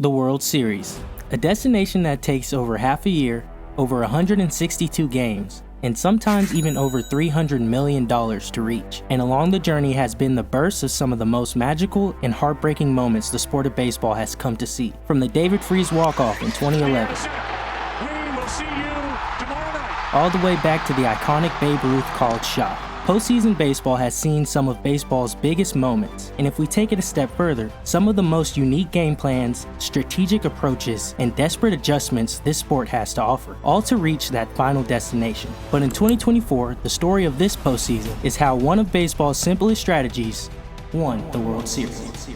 The World Series, a destination that takes over half a year, over 162 games, and sometimes even over $300 million to reach. And along the journey has been the birth of some of the most magical and heartbreaking moments the sport of baseball has come to see. From the David Freese walk-off in 2011, all the way back to the iconic Babe Ruth called shot. Postseason baseball has seen some of baseball's biggest moments, and if we take it a step further, some of the most unique game plans, strategic approaches, and desperate adjustments this sport has to offer, all to reach that final destination. But in 2024, the story of this postseason is how one of baseball's simplest strategies won the World Series.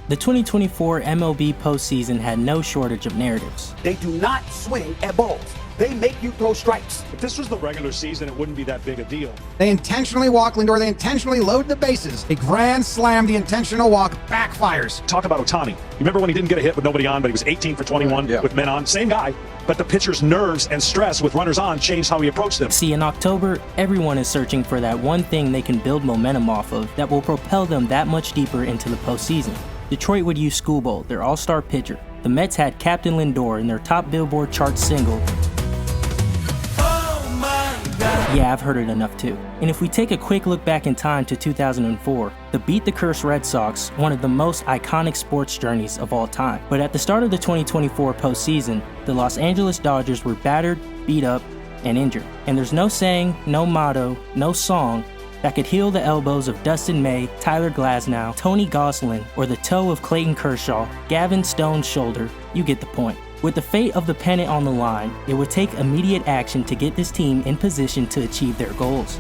The 2024 MLB postseason had no shortage of narratives. They do not swing at balls. They make you throw strikes. If this was the regular season, it wouldn't be that big a deal. They intentionally walk Lindor. They intentionally load the bases. A grand slam, the intentional walk backfires. Talk about Ohtani. You remember when he didn't get a hit with nobody on, but he was 18 for 21 with men on? Same guy, but the pitcher's nerves and stress with runners on changed how he approached them. See, in October, everyone is searching for that one thing they can build momentum off of that will propel them that much deeper into the postseason. Detroit would use Skubal, their all-star pitcher. The Mets had Captain Lindor in their top Billboard chart single. Yeah, I've heard it enough too. And if we take a quick look back in time to 2004, the Beat the Curse Red Sox, one of the most iconic sports journeys of all time. But at the start of the 2024 postseason, the Los Angeles Dodgers were battered, beat up, and injured. And there's no saying, no motto, no song that could heal the elbows of Dustin May, Tyler Glasnow, Tony Gonsolin, or the toe of Clayton Kershaw, Gavin Stone's shoulder. You get the point. With the fate of the pennant on the line, it would take immediate action to get this team in position to achieve their goals.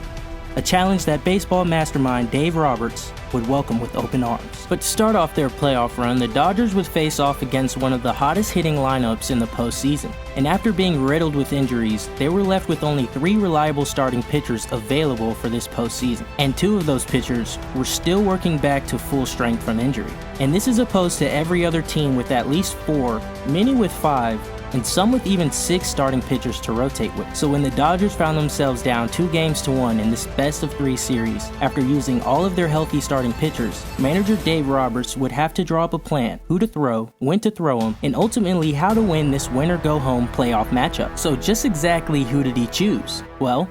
A challenge that baseball mastermind Dave Roberts would welcome with open arms. But to start off their playoff run, the Dodgers would face off against one of the hottest hitting lineups in the postseason. And after being riddled with injuries, they were left with only 3 reliable starting pitchers available for this postseason. And 2 of those pitchers were still working back to full strength from injury. And this is opposed to every other team with at least 4, many with 5, and some with even 6 starting pitchers to rotate with. So when the Dodgers found themselves down 2-1 in this best-of-3 series, after using all of their healthy starting pitchers, manager Dave Roberts would have to draw up a plan, who to throw, when to throw them, and ultimately how to win this winner-go-home playoff matchup. So just exactly who did he choose? Well,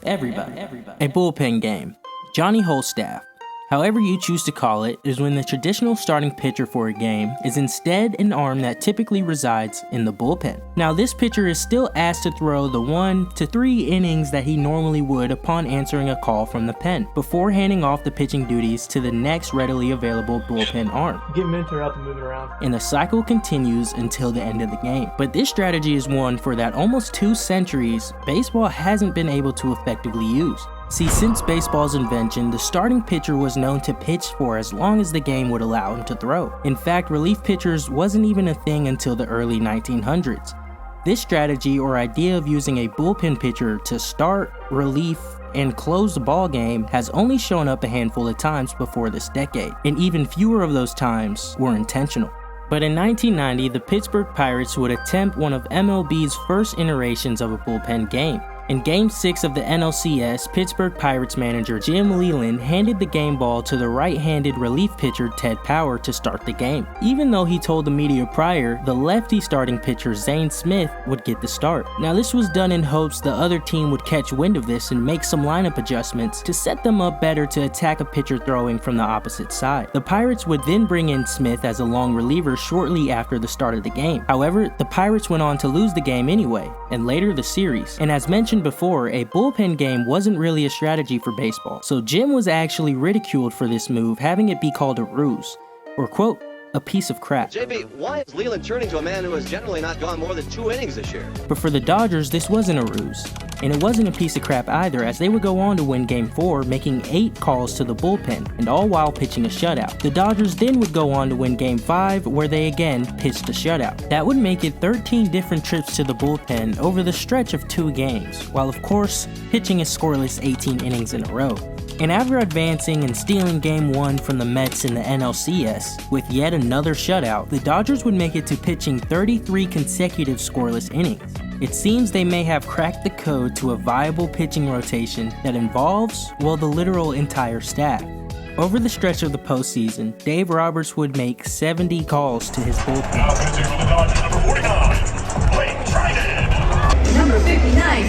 everybody. A bullpen game. Johnny Holstaff, however you choose to call it, is when the traditional starting pitcher for a game is instead an arm that typically resides in the bullpen. Now, this pitcher is still asked to throw the 1 to 3 innings that he normally would upon answering a call from the pen, before handing off the pitching duties to the next readily available bullpen arm. Get Minter out to move it around. And the cycle continues until the end of the game. But this strategy is one for that almost 2 centuries baseball hasn't been able to effectively use. See, since baseball's invention, the starting pitcher was known to pitch for as long as the game would allow him to throw. In fact, relief pitchers wasn't even a thing until the early 1900s. This strategy or idea of using a bullpen pitcher to start, relief, and close the ball game has only shown up a handful of times before this decade, and even fewer of those times were intentional. But in 1990, the Pittsburgh Pirates would attempt one of MLB's first iterations of a bullpen game. In Game 6 of the NLCS, Pittsburgh Pirates manager Jim Leyland handed the game ball to the right-handed relief pitcher Ted Power to start the game, even though he told the media prior the lefty starting pitcher Zane Smith would get the start. Now, this was done in hopes the other team would catch wind of this and make some lineup adjustments to set them up better to attack a pitcher throwing from the opposite side. The Pirates would then bring in Smith as a long reliever shortly after the start of the game. However, the Pirates went on to lose the game anyway, and later the series. And as mentioned before, a bullpen game wasn't really a strategy for baseball, so Jim was actually ridiculed for this move, having it be called a ruse, or quote, a piece of crap. JB, why is Leland turning to a man who has generally not gone more than 2 innings this year? But for the Dodgers, this wasn't a ruse, and it wasn't a piece of crap either, as they would go on to win Game 4, making 8 calls to the bullpen, and all while pitching a shutout. The Dodgers then would go on to win Game 5, where they again pitched a shutout. That would make it 13 different trips to the bullpen over the stretch of 2 games, while of course, pitching a scoreless 18 innings in a row. And after advancing and stealing Game 1 from the Mets in the NLCS with yet another shutout, the Dodgers would make it to pitching 33 consecutive scoreless innings. It seems they may have cracked the code to a viable pitching rotation that involves, well, the literal entire staff. Over the stretch of the postseason, Dave Roberts would make 70 calls to his bullpen. Now pitching for the Dodgers, number 49, Blake Trinan. Number 59,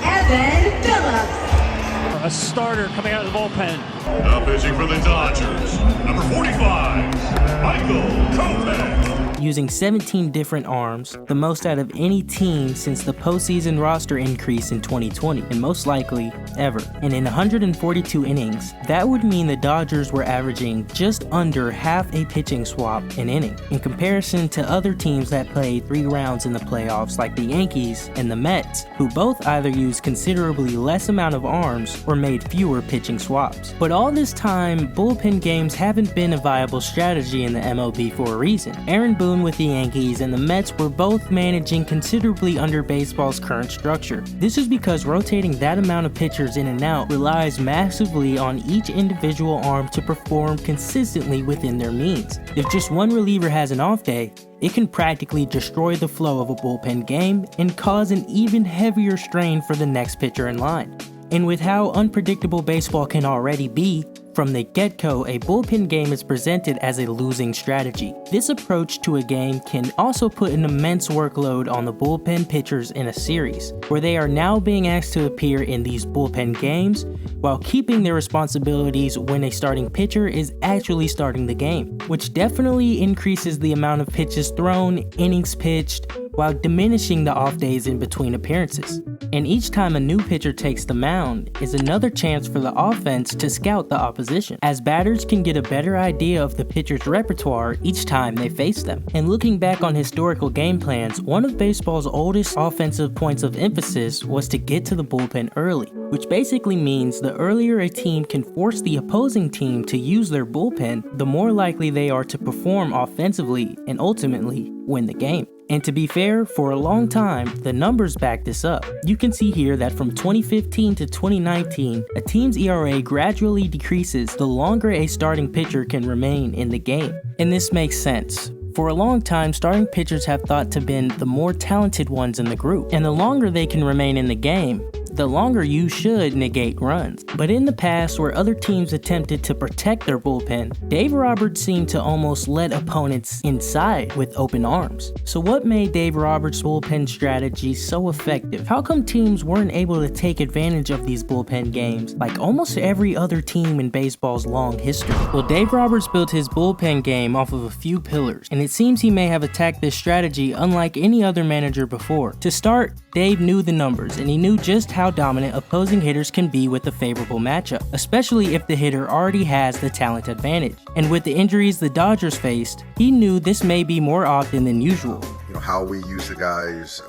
Evan Phillips. A starter coming out of the bullpen. Now pitching for the Dodgers, number 45, Michael Kopech. Using 17 different arms, the most out of any team since the postseason roster increase in 2020, and most likely ever. And in 142 innings, that would mean the Dodgers were averaging just under half a pitching swap an inning, in comparison to other teams that played 3 rounds in the playoffs like the Yankees and the Mets, who both either used considerably less amount of arms or made fewer pitching swaps. But all this time, bullpen games haven't been a viable strategy in the MLB for a reason. Aaron Boone with the Yankees and the Mets were both managing considerably under baseball's current structure. This is because rotating that amount of pitchers in and out relies massively on each individual arm to perform consistently within their means. If just one reliever has an off day, it can practically destroy the flow of a bullpen game and cause an even heavier strain for the next pitcher in line. And with how unpredictable baseball can already be, from the get-go, a bullpen game is presented as a losing strategy. This approach to a game can also put an immense workload on the bullpen pitchers in a series, where they are now being asked to appear in these bullpen games while keeping their responsibilities when a starting pitcher is actually starting the game, which definitely increases the amount of pitches thrown, innings pitched, while diminishing the off days in between appearances. And each time a new pitcher takes the mound is another chance for the offense to scout the opposition, as batters can get a better idea of the pitcher's repertoire each time they face them. And looking back on historical game plans, one of baseball's oldest offensive points of emphasis was to get to the bullpen early, which basically means the earlier a team can force the opposing team to use their bullpen, the more likely they are to perform offensively and ultimately win the game. And to be fair, for a long time, the numbers back this up. You can see here that from 2015 to 2019, a team's ERA gradually decreases the longer a starting pitcher can remain in the game. And this makes sense. For a long time, starting pitchers have thought to have been the more talented ones in the group, and the longer they can remain in the game, the longer you should negate runs. But in the past, where other teams attempted to protect their bullpen, Dave Roberts seemed to almost let opponents inside with open arms. So what made Dave Roberts' bullpen strategy so effective? How come teams weren't able to take advantage of these bullpen games like almost every other team in baseball's long history? Well, Dave Roberts built his bullpen game off of a few pillars, and it seems he may have attacked this strategy unlike any other manager before. To start, Dave knew the numbers, and he knew just how dominant opposing hitters can be with a favorable matchup, especially if the hitter already has the talent advantage. And with the injuries the Dodgers faced, he knew this may be more often than usual. How we use the guys,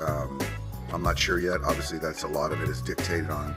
I'm not sure yet. Obviously, that's a lot of it is dictated on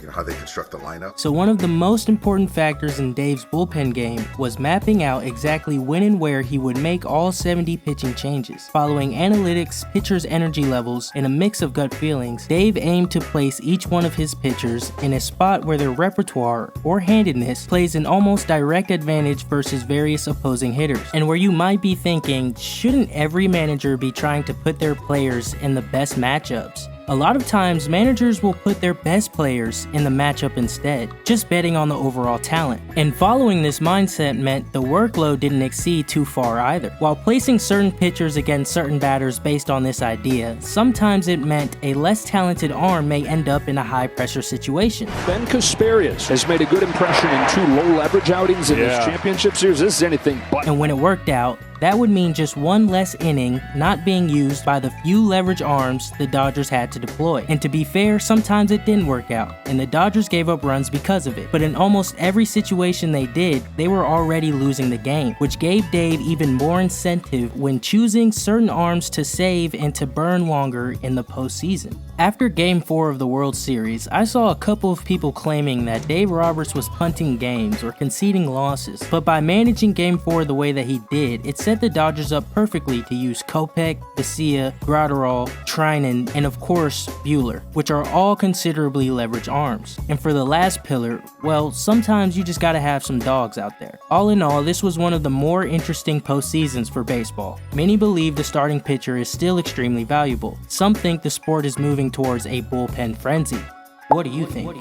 how they construct the lineup. So one of the most important factors in Dave's bullpen game was mapping out exactly when and where he would make all 70 pitching changes. Following analytics, pitchers' energy levels, and a mix of gut feelings, Dave aimed to place each one of his pitchers in a spot where their repertoire or handedness plays an almost direct advantage versus various opposing hitters. And where you might be thinking, shouldn't every manager be trying to put their players in the best matchups? A lot of times, managers will put their best players in the matchup instead, just betting on the overall talent. And following this mindset meant the workload didn't exceed too far either. While placing certain pitchers against certain batters based on this idea, sometimes it meant a less talented arm may end up in a high-pressure situation. Ben Kasparius has made a good impression in 2 low-leverage outings in his championship series. This is anything but. And when it worked out, that would mean just one less inning not being used by the few leverage arms the Dodgers had to deploy. And to be fair, sometimes it didn't work out, and the Dodgers gave up runs because of it. But in almost every situation they did, they were already losing the game, which gave Dave even more incentive when choosing certain arms to save and to burn longer in the postseason. After Game 4 of the World Series, I saw a couple of people claiming that Dave Roberts was punting games or conceding losses, but by managing Game 4 the way that he did, it set the Dodgers up perfectly to use Kopech, Basia, Gratterall, Trinan, and of course, Buehler, which are all considerably leveraged arms. And for the last pillar, well, sometimes you just gotta have some dogs out there. All in all, this was one of the more interesting postseasons for baseball. Many believe the starting pitcher is still extremely valuable. Some think the sport is moving towards a bullpen frenzy. What do you think?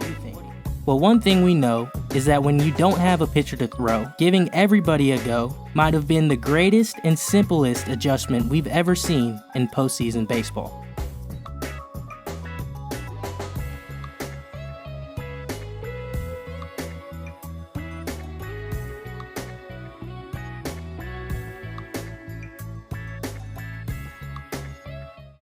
Well, one thing we know is that when you don't have a pitcher to throw, giving everybody a go might have been the greatest and simplest adjustment we've ever seen in postseason baseball.